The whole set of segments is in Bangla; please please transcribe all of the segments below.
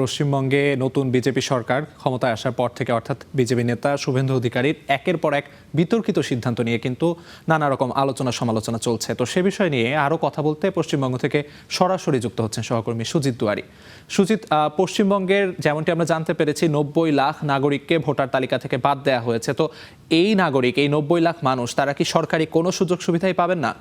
পশ্চিমবঙ্গে নতুন বিজেপি সরকার ক্ষমতায় আসার পর থেকে অর্থাৎ বিজেপি নেতা শুভেন্দু অধিকারীর একের পর এক বিতর্কিত সিদ্ধান্ত নিয়ে কিন্তু নানা রকম আলোচনা সমালোচনা চলছে। তো সে বিষয় নিয়ে আরও কথা বলতে পশ্চিমবঙ্গ থেকে সরাসরি যুক্ত হচ্ছেন সহকর্মী সুজিত দুয়ারি। সুজিত, পশ্চিমবঙ্গের যেমনটি আমরা জানতে পেরেছি 90 লাখ নাগরিককে ভোটার তালিকা থেকে বাদ দেওয়া হয়েছে। তো এই নাগরিক, এই 90 লাখ মানুষ, তারা কি সরকারি কোনো সুযোগ সুবিধাই পাবেন না?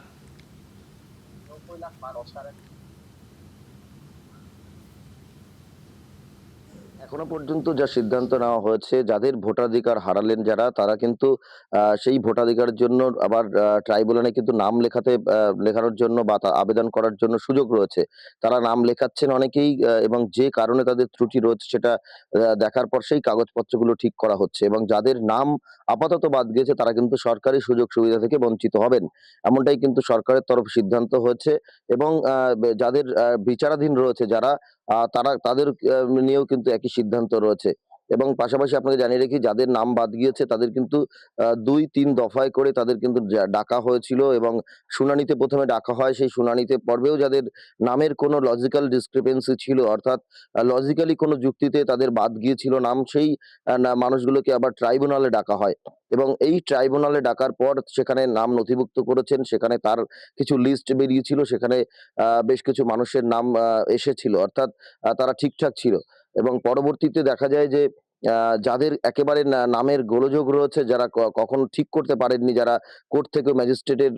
এখনো পর্যন্ত যা সিদ্ধান্ত নেওয়া হয়েছে, যাদের ভোটাধিকার হারালেন যারা, তারা কিন্তু সেই ভোটাধিকারের জন্য আবার ট্রাইব্যুনালে কিন্তু নাম লেখানোর জন্য বা আবেদন করার জন্য সুযোগ রয়েছে। তারা নাম লেখাচ্ছেন অনেকেই, এবং যে কারণে তাদের ত্রুটি রয়েছে সেটা দেখার পর সেই কাগজপত্রগুলো ঠিক করা হচ্ছে, এবং যাদের নাম আপাতত বাদ গিয়েছে তারা কিন্তু সরকারি সুযোগ সুবিধা থেকে বঞ্চিত হবেন। এমনটাই কিন্তু সরকারের তরফ সিদ্ধান্ত হয়েছে, এবং যাদের বিচারাধীন রয়েছে যারা, তাদের নিয়েও কিন্তু একই সিদ্ধান্ত রয়েছে। এবং পাশাপাশি আপনাকে জানিয়ে রাখি, যাদের নাম বাদ গিয়েছে তাদের কিন্তু ২-৩ দফায় করে তাদের কিন্তু ডাকা হয়েছিল, এবং শুনানিতে ১ম এ ডাকা হয়। সেই শুনানিতে পর্বেও যাদের নামের কোনো লজিক্যাল ডিসক্রিপেন্সি ছিল, অর্থাৎ লজিক্যালি কোনো যুক্তিতে তাদের বাদ গিয়েছিল নাম, সেই মানুষগুলোকে আবার ট্রাইব্যুনালে ডাকা হয়। এবং এই ট্রাইব্যুনালে ডাকার পর সেখানে নাম নথিভুক্ত করেছেন, সেখানে তার কিছু লিস্ট বেরিয়েছিল, সেখানে বেশ কিছু মানুষের নাম এসেছিল, অর্থাৎ তারা ঠিকঠাক ছিল। এবং পরবর্তীতে দেখা যায় যে যাদের একেবারে নামের গোলযোগ রয়েছে, যারা কখনো ঠিক করতে পারেননি, যারা কোর্ট থেকে ম্যাজিস্ট্রেটের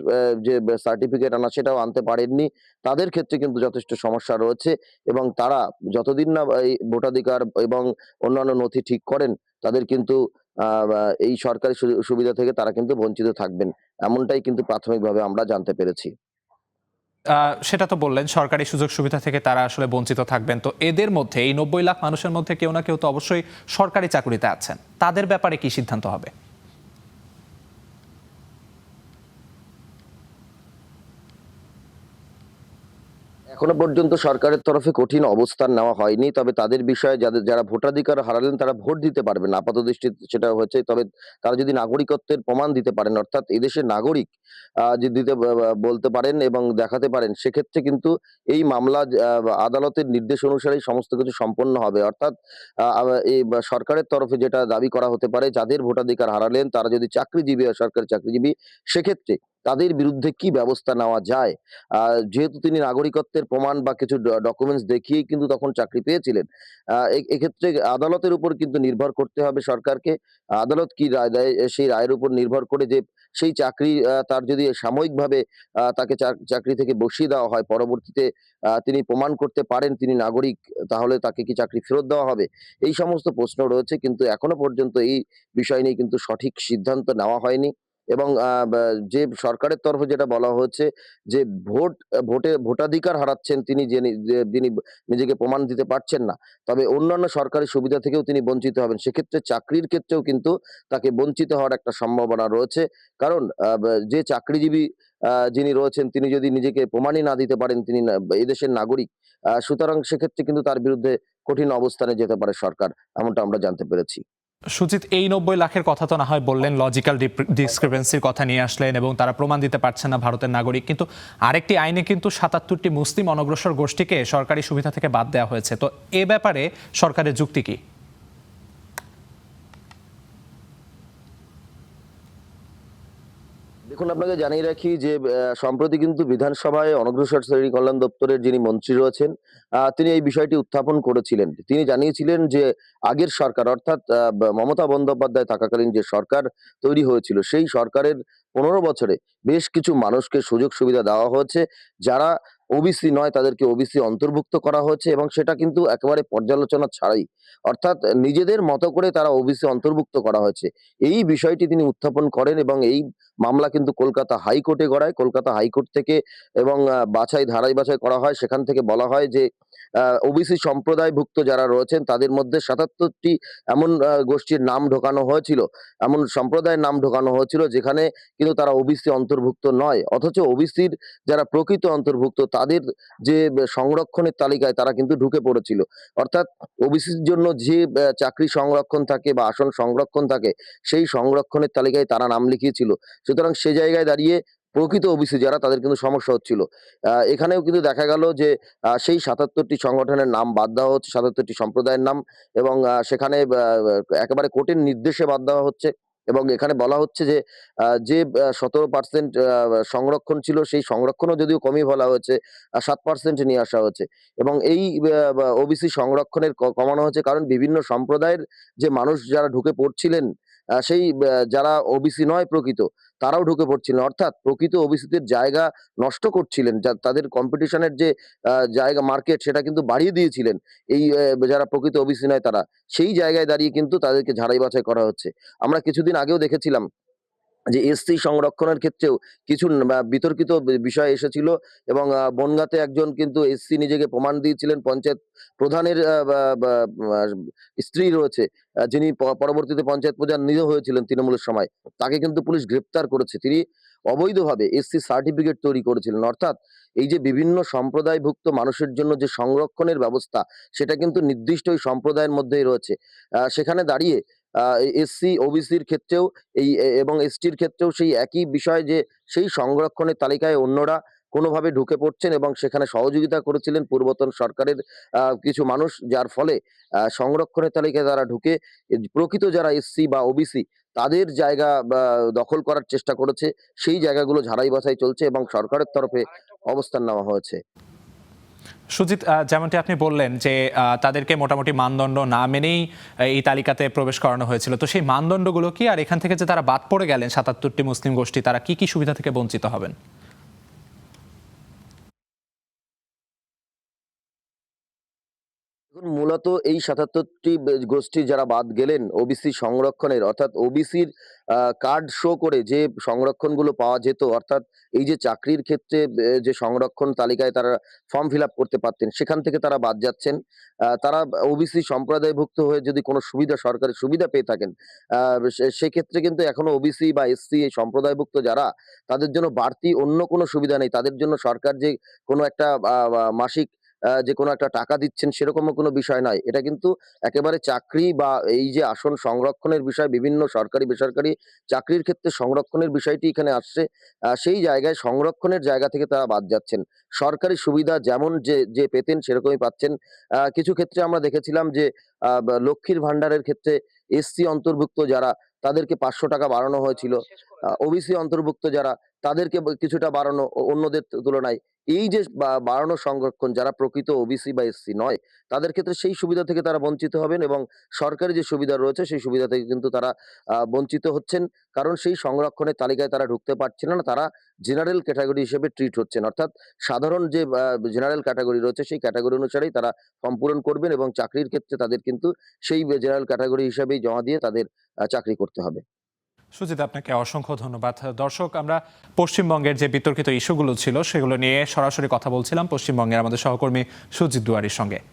যে সার্টিফিকেট আনা সেটাও আনতে পারেননি, তাদের ক্ষেত্রে কিন্তু যথেষ্ট সমস্যা রয়েছে, এবং তারা যতদিন না এই ভোটাধিকার এবং অন্যান্য নথি ঠিক করেন, তাদের কিন্তু এই সরকারি সুবিধা থেকে তারা কিন্তু বঞ্চিত থাকবেন। এমনটাই কিন্তু প্রাথমিকভাবে আমরা জানতে পেরেছি। সেটা তো বললেন সরকারি সুযোগ সুবিধা থেকে তারা আসলে বঞ্চিত থাকবেন। তো এদের মধ্যে, এই 90 লাখ মানুষের মধ্যে কেউ না কেউ তো অবশ্যই সরকারি চাকুরিতে আছেন। তাদের ব্যাপারে কি সিদ্ধান্ত হবে? এখনো পর্যন্ত সরকারের তরফে কঠিন অবস্থান নেওয়া হয়নি। তবে তাদের বিষয়ে যারা ভোটাধিকার হারালেন তারা ভোট দিতে পারবেন। আপাতদৃষ্টিতে সেটা হয়েছে। তবে তারা যদি নাগরিকত্বের প্রমাণ দিতে পারেন, অর্থাৎ এদেশের নাগরিক যদি দিতে বলতে পারেন এবং দেখাতে পারেন, সেক্ষেত্রে কিন্তু এই মামলা আদালতের নির্দেশ অনুসারেই সমস্ত কিছু সম্পন্ন হবে। অর্থাৎ আ আ এই সরকারের তরফে যেটা দাবি করা হতে পারে, যাদের ভোটাধিকার হারালেন তারা যদি চাকরিজীবী হয়, সরকারি চাকরিজীবী, সেক্ষেত্রে তাদের বিরুদ্ধে কি ব্যবস্থা নেওয়া যায়? আ যেহেতু তিনি নাগরিকত্বের প্রমাণ বা কিছু ডকুমেন্টস দেখিয়েই কিন্তু তখন চাকরি পেয়েছিলেন। এক্ষেত্রে আদালতের উপর কিন্তু নির্ভর করতে হবে সরকারকে। আদালত কি রায় দেয়, সেই রায়ের উপর নির্ভর করে যে সেই চাকরি, তার যদি সাময়িকভাবে তাকে চাকরি থেকে বসিয়ে দেওয়া হয়, পরবর্তীতে তিনি প্রমাণ করতে পারেন তিনি নাগরিক, তাহলে তাকে কি চাকরি ফেরত দেওয়া হবে? এই সমস্ত প্রশ্ন রয়েছে, কিন্তু এখনো পর্যন্ত এই বিষয় নিয়ে কিন্তু সঠিক সিদ্ধান্ত নেওয়া হয়নি। এবং যে সরকারের তরফে যেটা বলা হয়েছে যে ভোটাধিকার হারাচ্ছেন তিনি, যিনি নিজেকে প্রমাণ দিতে পারছেন না। তবে অন্যান্য সরকারি সুবিধা থেকেও তিনি বঞ্চিত হবেন। সেক্ষেত্রে চাকরির ক্ষেত্রেও কিন্তু তাকে বঞ্চিত হওয়ার একটা সম্ভাবনা রয়েছে। কারণ যে চাকরিজীবী যিনি রয়েছেন, তিনি যদি নিজেকে প্রমাণই না দিতে পারেন তিনি এদেশের নাগরিক, সুতরাং সেক্ষেত্রে কিন্তু তার বিরুদ্ধে কঠিন অবস্থানে যেতে পারে সরকার। এমনটা আমরা জানতে পেরেছি। সুজিত, এই 90 লাখের কথা তো না হয় বললেন, লজিক্যাল ডিসক্রিপেন্সির কথা নিয়ে আসলেন এবং তারা প্রমাণ দিতে পারছেন না ভারতের নাগরিক। কিন্তু আরেকটি আইনে কিন্তু ৭৭টি মুসলিম অনগ্রসর গোষ্ঠীকে সরকারি সুবিধা থেকে বাদ দেওয়া হয়েছে। তো এ ব্যাপারে সরকারের যুক্তি কি? দেখুন, আপনাকে জানিয়ে রাখি যে সম্প্রতি কিন্তু বিধানসভায় অনগ্রসর শ্রেণী কল্যাণ দপ্তরের যিনি মন্ত্রী রয়েছেন, তিনি এই বিষয়টি উত্থাপন করেছিলেন। তিনি জানিয়েছিলেন যে আগের সরকার, অর্থাৎ মমতা বন্দ্যোপাধ্যায় থাকাকালীন যে সরকার তৈরি হয়েছিল, সেই সরকারের ১৫ বছরে বেশ কিছু মানুষকে সুযোগ সুবিধা দেওয়া হয়েছে। যারা ওবিসি নয় তাদেরকে ওবিসি অন্তর্ভুক্ত করা হয়েছে, এবং সেটা কিন্তু একেবারে পর্যালোচনা ছাড়াই, অর্থাৎ নিজেদের মতো করে তারা ওবিসি অন্তর্ভুক্ত করা হয়েছে। এই বিষয়টি তিনি উত্থাপন করেন, এবং এই মামলা কিন্তু কলকাতা হাইকোর্টে গড়ায়। কলকাতা হাইকোর্ট থেকে, এবং ধারাই বাছাই করা হয়। সেখান থেকে বলা হয় যে ওবিসি সম্প্রদায়ভুক্ত যারা রয়েছেন তাদের মধ্যে ৭৭ টি এমন গোষ্ঠীর নাম ঢোকানো হয়েছিল, এমন সম্প্রদায়ের নাম ঢোকানো হয়েছিল যেখানে কিন্তু তারা ওবিসি অন্তর্ভুক্ত নয়। অথচ ওবিসির যারা প্রকৃত অন্তর্ভুক্ত তাদের যে সংরক্ষণের তালিকায় তারা কিন্তু ঢুকে পড়েছিল। অর্থাৎ ওবিসির জন্য যে চাকরি সংরক্ষণ থাকে বা আসন সংরক্ষণ থাকে, সেই সংরক্ষণের তালিকায় তারা নাম লিখিয়েছিল। সুতরাং সে জায়গায় দাঁড়িয়ে প্রকৃত ওবিসি যারা তাদের কিন্তু সমস্যা হচ্ছিল। এখানেও কিন্তু দেখা গেল যে সেই ৭৭টি সংগঠনের নাম বাদ দেওয়া হচ্ছে, ৭৭টি সম্প্রদায়ের নাম, এবং সেখানে একেবারে কোর্টের নির্দেশে বাদ দেওয়া হচ্ছে। এবং এখানে বলা হচ্ছে যে যে ১৭% সংরক্ষণ ছিল, সেই সংরক্ষণও যদিও কমিয়ে বলা হয়েছে, ৭% নিয়ে আসা হয়েছে। এবং এই ওবিসি সংরক্ষণের কমানো হয়েছে কারণ বিভিন্ন সম্প্রদায়ের যে মানুষ যারা ঢুকে পড়ছিলেন, সেই যারা ওবিসি নয় প্রকৃত, তারাও ঢুকে পড়ছিলেন। অর্থাৎ প্রকৃত ওবিসিদের জায়গা নষ্ট করছিলেন। তাদের কম্পিটিশনের যে জায়গা, মার্কেট, সেটা কিন্তু বাড়িয়ে দিয়েছিলেন এই যারা প্রকৃত ওবিসি নয় তারা। সেই জায়গায় দাঁড়িয়ে কিন্তু তাদেরকে ঝাড়াই বাছাই করা হচ্ছে। আমরা কিছুদিন আগেও দেখেছিলাম যে এসসি সংরক্ষণের ক্ষেত্রেও কিছু বিতর্কিত বিষয় এসেছিল, এবং বনগাঁতে একজন কিন্তু এসসি নিজেকে প্রমাণ দিয়েছিলেন। পঞ্চায়েত প্রধানের বা বা আ স্ত্রী রয়েছে, যিনি পরবর্তীতে পঞ্চায়েত প্রধান নিজেও হয়েছিলেন তৃণমূলের সময়। তাকে কিন্তু পুলিশ গ্রেপ্তার করেছে। তিনি অবৈধভাবে এসসি সার্টিফিকেট তৈরি করেছিলেন। অর্থাৎ এই যে বিভিন্ন সম্প্রদায়ভুক্ত মানুষের জন্য যে সংরক্ষণের ব্যবস্থা, সেটা কিন্তু নির্দিষ্ট ওই সম্প্রদায়ের মধ্যেই রয়েছে। সেখানে দাঁড়িয়ে এসসি, ওবিসির ক্ষেত্রেও এবং এসটির ক্ষেত্রেও সেই একই বিষয়, যে সেই সংরক্ষণের তালিকায় অন্যরা কোনোভাবে ঢুকে পড়ছেন এবং সেখানে সহযোগিতা করেছিলেন পূর্বতন সরকারের কিছু মানুষ। যার ফলে সংরক্ষণের তালিকায় তারা ঢুকে প্রকৃত যারা এসসি বা ওবিসি তাদের জায়গা দখল করার চেষ্টা করেছে। সেই জায়গাগুলো ঝাড়াই বাছাই চলছে এবং সরকারের তরফে অবস্থান নেওয়া হয়েছে। সুজিত, যেমনটি আপনি বললেন যে তাদেরকে মোটামুটি মানদণ্ড না মেনেই এই তালিকাতে প্রবেশ করানো হয়েছিল, তো সেই মানদণ্ডগুলো কি, আর এখান থেকে যে তারা বাদ পড়ে গেলেন ৭৭টি মুসলিম গোষ্ঠী, তারা কি কি সুবিধা থেকে বঞ্চিত হবেন? দেখুন, মূলত এই ৭৭টি গোষ্ঠী যারা বাদ গেলেন ওবিসি সংরক্ষণের, অর্থাৎ ওবিসির কার্ড শো করে যে সংরক্ষণগুলো পাওয়া যেত, অর্থাৎ এই যে চাকরির ক্ষেত্রে যে সংরক্ষণ তালিকায় তারা ফর্ম ফিল আপ করতে পারতেন, সেখান থেকে তারা বাদ যাচ্ছেন। তারা ওবিসি সম্প্রদায়ভুক্ত হয়ে যদি কোনো সুবিধা, সরকারি সুবিধা পেয়ে থাকেন, সেক্ষেত্রে কিন্তু এখনো ওবিসি বা এসসি এই সম্প্রদায়ভুক্ত যারা, তাদের জন্য বাড়তি অন্য কোনো সুবিধা নেই। তাদের জন্য সরকার যে কোনো একটা মাসিক যে কোনো একটা টাকা দিচ্ছেন, সেরকমও কোনো বিষয় নয়। এটা কিন্তু একেবারে চাকরি বা এই যে আসন সংরক্ষণের বিষয়, বিভিন্ন সরকারি বেসরকারি চাকরির ক্ষেত্রে সংরক্ষণের বিষয়টি এখানে আসছে। সেই জায়গায় সংরক্ষণের জায়গা থেকে তারা বাদ যাচ্ছেন। সরকারি সুবিধা যেমন যে পেতেন সেরকমই পাচ্ছেন। কিছু ক্ষেত্রে আমরা দেখেছিলাম যে লক্ষ্মীর ভান্ডারের ক্ষেত্রে এসসি অন্তর্ভুক্ত যারা, তাদেরকে ৳৫০০ বাড়ানো হয়েছিল। ওবিসি অন্তর্ভুক্ত যারা, তাদেরকে কিছুটা বাড়ানো অন্যদের তুলনায়। এই যে বাড়ানো সংরক্ষণ, যারা প্রকৃত ওবিসি বা এসসি নয়, তাদের ক্ষেত্রে সেই সুবিধা থেকে তারা বঞ্চিত হবেন, এবং সরকারি যে সুবিধা রয়েছে সেই সুবিধা থেকে কিন্তু তারা বঞ্চিত হচ্ছেন। কারণ সেই সংরক্ষণের তালিকায় তারা ঢুকতে পারছেন না। তারা জেনারেল ক্যাটেগরি হিসেবে ট্রিট হচ্ছেন। অর্থাৎ সাধারণ যে জেনারেল ক্যাটেগরি রয়েছে, সেই ক্যাটেগরি অনুসারেই তারা ফর্ম পূরণ করবেন, এবং চাকরির ক্ষেত্রে তাদের কিন্তু সেই জেনারেল ক্যাটেগরি হিসেবেই জমা দিয়ে তাদের চাকরি করতে হবে। সুজিত, আপনাকে অসংখ্য ধন্যবাদ। দর্শক, আমরা পশ্চিমবঙ্গের যে বিতর্কিত ইস্যুগুলো ছিল সেগুলো নিয়ে সরাসরি কথা বলছিলাম পশ্চিমবঙ্গের আমাদের সহকর্মী সুজিত দুয়ারীর সঙ্গে।